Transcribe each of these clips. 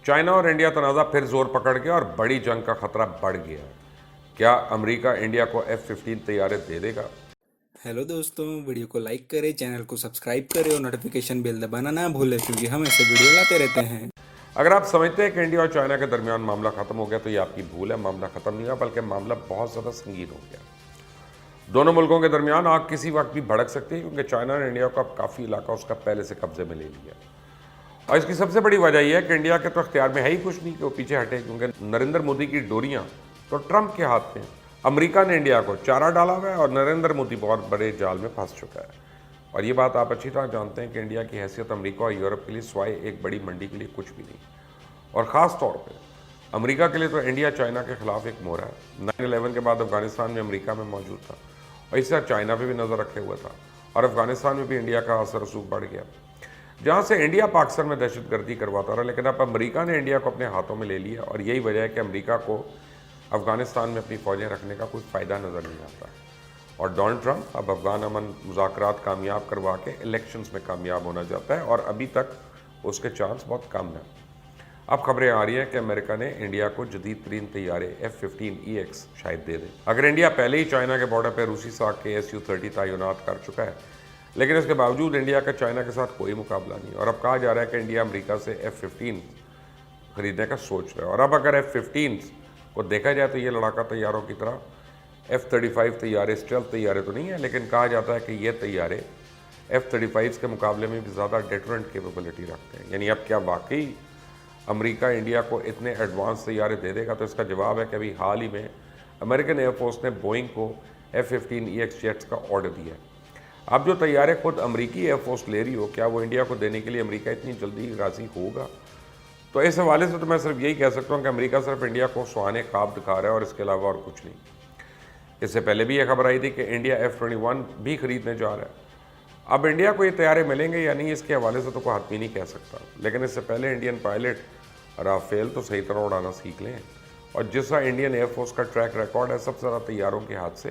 China اور India تنازع پھر زور پکڑ گیا اور بڑی جنگ کا خطرہ بڑھ گیا ہے۔ کیا امریکہ انڈیا کو F-15 طیارے دے دے گا؟ ہیلو دوستوں، ویڈیو کو لائک کریں، چینل کو سبسکرائب کریں اور نوٹیفیکیشن بیل دبانا نہ بھولیں کیونکہ ہم ایسے ویڈیو لاتے رہتے ہیں۔ اگر آپ سمجھتے ہیں کہ انڈیا اور چائنا کے درمیان معاملہ ختم ہو گیا تو یہ آپ کی بھول ہے۔ معاملہ ختم نہیں ہوا بلکہ معاملہ بہت زیادہ سنگین ہو گیا۔ دونوں ملکوں کے درمیان آگ کسی وقت بھی بھڑک سکتی ہے کیونکہ چائنا نے انڈیا کا کافی علاقہ اس کا پہلے سے قبضے میں لے لیا۔ اور اس کی سب سے بڑی وجہ یہ ہے کہ انڈیا کے تو اختیار میں ہے ہی کچھ نہیں کہ وہ پیچھے ہٹے، کیونکہ نریندر مودی کی ڈوریاں تو ٹرمپ کے ہاتھ میں۔ امریکہ نے انڈیا کو چارہ ڈالا ہوا ہے اور نریندر مودی بہت بڑے جال میں پھنس چکا ہے۔ اور یہ بات آپ اچھی طرح جانتے ہیں کہ انڈیا کی حیثیت امریکہ اور یورپ کے لیے سوائے ایک بڑی منڈی کے لیے کچھ بھی نہیں، اور خاص طور پہ امریکہ کے لیے تو انڈیا چائنا کے خلاف ایک مہرا ہے۔ 9/11 کے بعد افغانستان میں امریکہ میں موجود تھا اور اس طرح چائنا پہ بھی نظر رکھے ہوئے تھا، اور افغانستان میں بھی انڈیا کا اثر رسوخ بڑھ گیا، جہاں سے انڈیا پاکستان میں دہشت گردی کرواتا رہا۔ لیکن اب امریکہ نے انڈیا کو اپنے ہاتھوں میں لے لیا اور یہی وجہ ہے کہ امریکہ کو افغانستان میں اپنی فوجیں رکھنے کا کوئی فائدہ نظر نہیں آتا، اور ڈونلڈ ٹرمپ اب افغان امن مذاکرات کامیاب کروا کے الیکشنز میں کامیاب ہونا چاہتا ہے، اور ابھی تک اس کے چانس بہت کم ہیں۔ اب خبریں آ رہی ہیں کہ امریکہ نے انڈیا کو جدید ترین طیارے F-15EX شاید دے دے۔ اگر انڈیا پہلے ہی چائنا کے بارڈر پہ روسی ساکھ کے Su-30 تعینات کر چکا ہے، لیکن اس کے باوجود انڈیا کا چائنا کے ساتھ کوئی مقابلہ نہیں، اور اب کہا جا رہا ہے کہ انڈیا امریکہ سے F-15 خریدنے کا سوچ رہا ہے۔ اور اب اگر F-15 کو دیکھا جائے تو یہ لڑاکا طیاروں کی طرح F-35 طیارے اسٹیلتھ طیارے تو نہیں ہیں، لیکن کہا جاتا ہے کہ یہ طیارے F-35 کے مقابلے میں بھی زیادہ ڈیٹرنٹ کیپیبلٹی رکھتے ہیں۔ یعنی اب کیا واقعی امریکہ انڈیا کو اتنے ایڈوانس طیارے دے دے گا؟ تو اس کا جواب ہے کہ ابھی حال ہی میں امریکن ایئر فورس نے بوئنگ کو F-15EX جیٹس کا آرڈر دیا ہے۔ اب جو طیارے خود امریکی ایئر فورس لے رہی ہو، کیا وہ انڈیا کو دینے کے لیے امریکہ اتنی جلدی راضی ہوگا؟ تو اس حوالے سے تو میں صرف یہی کہہ سکتا ہوں کہ امریکہ صرف انڈیا کو سہانے خواب دکھا رہا ہے اور اس کے علاوہ اور کچھ نہیں۔ اس سے پہلے بھی یہ خبر آئی تھی کہ انڈیا F-21 بھی خریدنے جا رہا ہے۔ اب انڈیا کو یہ طیارے ملیں گے یا نہیں، اس کے حوالے سے تو کوئی حتمی نہیں کہہ سکتا، لیکن اس سے پہلے انڈین پائلٹ رافیل تو صحیح طرح اڑانا سیکھ لیں۔ اور جس طرح انڈین ایئر فورس کا ٹریک ریکارڈ ہے، سب سے زیادہ طیاروں کے ہاتھ سے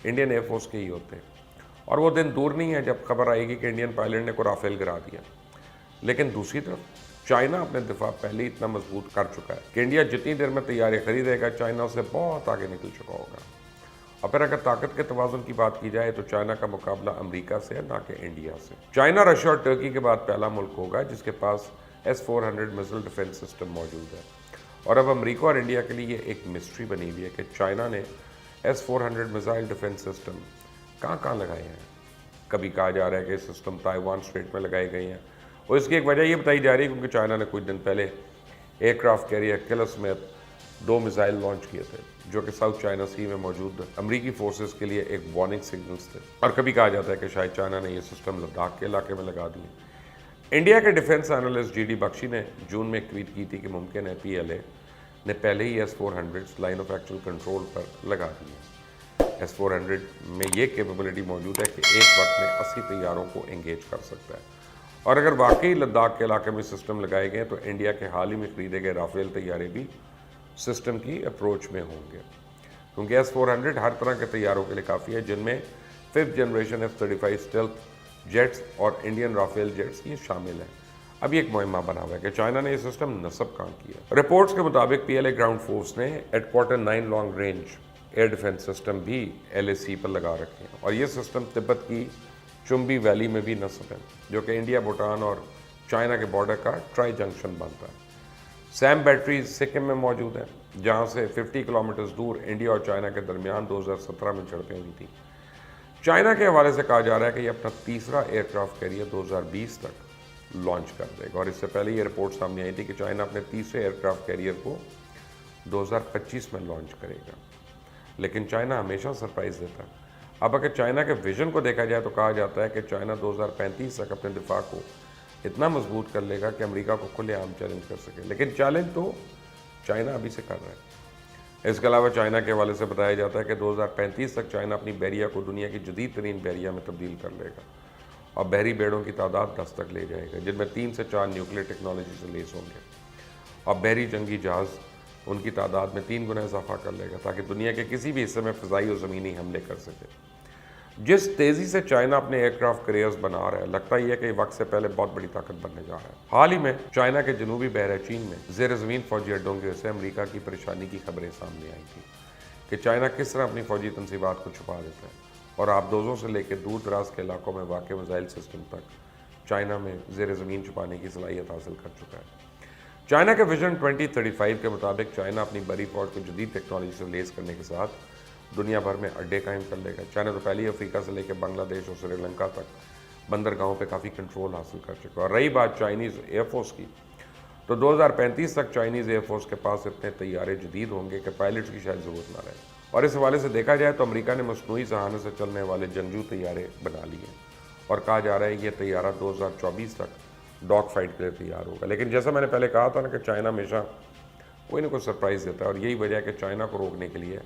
انڈین ایئر فورس کے ہی ہوتے ہیں، اور وہ دن دور نہیں ہے جب خبر آئے گی کہ انڈین پائلٹ نے کو رافیل گرا دیا۔ لیکن دوسری طرف چائنا اپنے دفاع پہلے ہی اتنا مضبوط کر چکا ہے کہ انڈیا جتنی دیر میں طیارے خریدے گا چائنا اس سے بہت آگے نکل چکا ہوگا۔ اور پھر اگر طاقت کے توازن کی بات کی جائے تو چائنا کا مقابلہ امریکہ سے ہے، نہ کہ انڈیا سے۔ چائنا، رشیا اور ٹرکی کے بعد پہلا ملک ہوگا جس کے پاس S-400 میزائل ڈیفنس سسٹم موجود ہے، اور اب امریکہ اور انڈیا کے لیے یہ ایک مسٹری بنی ہوئی ہے کہ چائنا نے S-400 میزائل ڈیفنس سسٹم کہاں کہاں لگائے ہیں۔ کبھی کہا جا رہا ہے کہ یہ سسٹم تائیوان اسٹریٹ میں لگائے گئے ہیں، اور اس کی ایک وجہ یہ بتائی جا رہی ہے کیونکہ چائنا نے کچھ دن پہلے ایئر کرافٹ کیریئر کلر سمیت 2 میزائل لانچ کیے تھے جو کہ ساؤتھ چائنا سی میں موجود امریکی فورسز کے لیے ایک وارننگ سگنلز تھے، اور کبھی کہا جاتا ہے کہ شاید چائنا نے یہ سسٹم لداخ کے علاقے میں لگا دیے۔ انڈیا کے ڈیفنس انالسٹ جی ڈی بخشی نے جون میں ایک ٹویٹ کی تھی کہ ممکن ہے PLA نے پہلے ہی S-400 line of actual control پر لگا دیے۔ S-400 میں یہ کیپیبلٹی موجود ہے کہ ایک وقت میں 80 طیاروں کو انگیج کر سکتا ہے، اور اگر واقعی لداخ کے علاقے میں سسٹم لگائے گئے تو انڈیا کے حال ہی میں خریدے گئے رافیل طیارے بھی سسٹم کی اپروچ میں ہوں گے، کیونکہ S-400 ہر طرح کے طیاروں کے لیے کافی ہے، جن میں 5th generation F-35 stealth jets اور انڈین رافیل جیٹس یہ شامل ہیں۔ اب یہ ایک معمہ بنا ہوا ہے کہ چائنا نے یہ سسٹم نصب کہاں کیا۔ رپورٹس کے مطابق PLA گراؤنڈ فورس نے ایٹ کوارٹر 9 long range air defense system بھی LAC پر لگا رکھے ہیں، اور یہ سسٹم تبت کی چمبی ویلی میں بھی نصب ہے، جو کہ انڈیا، بھوٹان اور چائنا کے بارڈر کا ٹرائی جنکشن بنتا ہے۔ سیم بیٹریز سکم میں موجود ہیں، جہاں سے 50 کلومیٹرز دور انڈیا اور چائنا کے درمیان 2017 میں جھڑپیں ہوئی تھیں۔ چائنا کے حوالے سے کہا جا رہا ہے کہ یہ اپنا تیسرا ایئر کرافٹ کیریئر 2020 تک لانچ کر دے گا، اور اس سے پہلے یہ رپورٹ سامنے آئی تھی کہ چائنا اپنے تیسرے ایئر کرافٹ کیریئر کو 2025 میں لانچ کرے گا۔ لیکن چائنا ہمیشہ سرپرائز دیتا ہے۔ اب اگر چائنا کے ویژن کو دیکھا جائے تو کہا جاتا ہے کہ چائنا 2035 تک اپنے دفاع کو اتنا مضبوط کر لے گا کہ امریکہ کو کھلے عام چیلنج کر سکے، لیکن چیلنج تو چائنا ابھی سے کر رہا ہے۔ اس کے علاوہ چائنا کے حوالے سے بتایا جاتا ہے کہ 2035 تک چائنا اپنی بحریہ کو دنیا کی جدید ترین بحریہ میں تبدیل کر لے گا، اور بحری بیڑوں کی تعداد 10 تک لے جائے گا، جن میں 3 سے 4 نیوکلیئر ٹیکنالوجی سے لیس ہوں گے، اور بحری جنگی جہاز ان کی تعداد میں 3 گنا اضافہ کر لے گا تاکہ دنیا کے کسی بھی حصے میں فضائی اور زمینی حملے کر سکے۔ جس تیزی سے چائنا اپنے ایئر کرافٹ کیریئرز بنا رہا ہے، لگتا ہی ہے کہ وقت سے پہلے بہت بڑی طاقت بننے جا رہا ہے۔ حال ہی میں چائنا کے جنوبی بحیرہ چین میں زیر زمین فوجی اڈوں کی وجہ سے امریکہ کی پریشانی کی خبریں سامنے آئی تھیں کہ چائنا کس طرح اپنی فوجی تنصیبات کو چھپا دیتا ہے اور آبدوزوں سے لے کے دور دراز کے علاقوں میں واقع میزائل سسٹم تک چائنا میں زیر زمین چھپانے کی صلاحیت حاصل کر چکا ہے۔ چائنا کے ویژن 2035 کے مطابق چائنا اپنی بڑی فوج کو جدید ٹیکنالوجی سے لیس کرنے کے ساتھ دنیا بھر میں اڈے قائم کر لے گا۔ چائنا تو پہلی افریقہ سے لے کے بنگلہ دیش اور سری لنکا تک بندرگاہوں پہ کافی کنٹرول حاصل کر چکا ہے۔ اور رہی بات چائنیز ایئر فورس کی، تو 2035 تک چائنیز ایئر فورس کے پاس اتنے طیارے جدید ہوں گے کہ پائلٹس کی شاید ضرورت نہ رہے۔ اور اس حوالے سے دیکھا جائے تو امریکہ نے مصنوعی ذہانت سے چلنے والے جنگجو طیارے بنا لیے اور کہا جا رہا ہے یہ طیارہ 2024 تک ڈاگ فائٹ کے لیے تیار ہوگا۔ لیکن جیسا میں نے پہلے کہا تھا نا کہ چائنا ہمیشہ کوئی نہ کوئی سرپرائز دیتا ہے، اور یہی وجہ ہے کہ چائنا کو روکنے کے لیے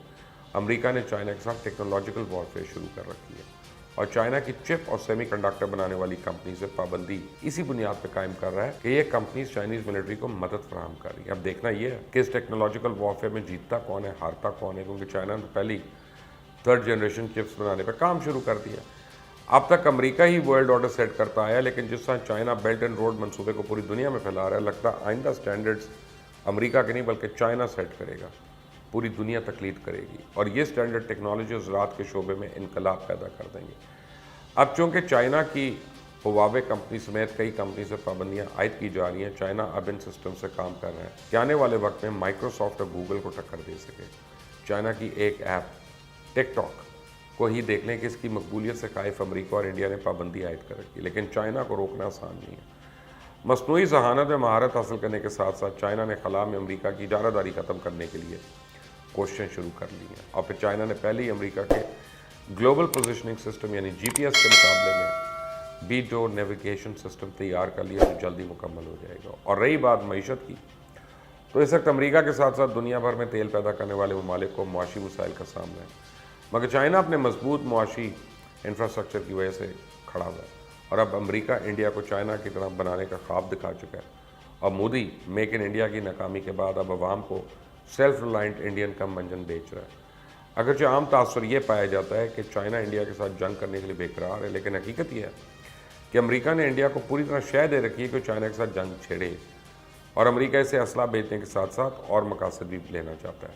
امریکہ نے چائنا کے ساتھ ٹیکنالوجیکل وارفیئر شروع کر رکھی ہے اور چائنا کی چپ اور سیمی کنڈکٹر بنانے والی کمپنی سے پابندی اسی بنیاد پہ قائم کر رہا ہے کہ یہ کمپنیز چائنیز ملٹری کو مدد فراہم کر رہی ہے۔ اب دیکھنا یہ ہے کہ اس ٹیکنالوجیکل وارفیئر میں جیتتا کون ہے، ہارتا کون ہے، کیونکہ چائنا نے پہلی 3rd جنریشن چپس بنانے پہ کام شروع کر دیا۔ اب تک امریکہ ہی ورلڈ آرڈر سیٹ کرتا آیا، لیکن جس طرح چائنا بیلٹ اینڈ روڈ منصوبے کو پوری دنیا میں پھیلا رہا ہے، لگتا ہے آئندہ سٹینڈرڈز امریکہ کے نہیں بلکہ چائنا سیٹ کرے گا، پوری دنیا تقلید کرے گی، اور یہ سٹینڈرڈ ٹیکنالوجی اور زراعت کے شعبے میں انقلاب پیدا کر دیں گے۔ اب چونکہ چائنا کی ہواوے کمپنی سمیت کئی کمپنی سے پابندیاں عائد کی جا رہی ہیں، چائنا اب ان سسٹم سے کام کر رہا ہے کہ آنے والے وقت میں مائکروسافٹ اور گوگل کو ٹکر دے سکے۔ چائنا کی ایک ایپ ٹک ٹاک کو ہی دیکھ لیں کہ اس کی مقبولیت سے قائف امریکہ اور انڈیا نے پابندی عائد کر رکھی، لیکن چائنا کو روکنا آسان نہیں ہے۔ مصنوعی ذہانت میں مہارت حاصل کرنے کے ساتھ ساتھ چائنا نے خلا میں امریکہ کی اجارہ داری ختم کرنے کے لیے کوششیں شروع کر لی ہیں، اور پھر چائنا نے پہلے ہی امریکہ کے گلوبل پوزیشننگ سسٹم یعنی GPS کے مقابلے میں B2 نیویگیشن سسٹم تیار کر لیا جو جلدی مکمل ہو جائے گا۔ اور رہی بات معیشت کی، تو اس وقت امریکہ کے ساتھ ساتھ دنیا بھر میں تیل پیدا کرنے والے ممالک کو معاشی مسائل کا سامنا ہے، مگر چائنا اپنے مضبوط معاشی انفراسٹرکچر کی وجہ سے کھڑا ہوا ہے، اور اب امریکہ انڈیا کو چائنا کی طرح بنانے کا خواب دکھا چکا ہے، اور مودی میک ان انڈیا کی ناکامی کے بعد اب عوام کو سیلف ریلائنٹ انڈین کم انجن بیچ رہا ہے۔ اگرچہ عام تاثر یہ پایا جاتا ہے کہ چائنا انڈیا کے ساتھ جنگ کرنے کے لیے بے قرار ہے، لیکن حقیقت یہ ہے کہ امریکہ نے انڈیا کو پوری طرح شے دے رکھی ہے کہ چائنا کے ساتھ جنگ چھیڑے، اور امریکہ اسے اسلحہ بیچنے کے ساتھ ساتھ اور مقاصد بھی لینا چاہتا ہے۔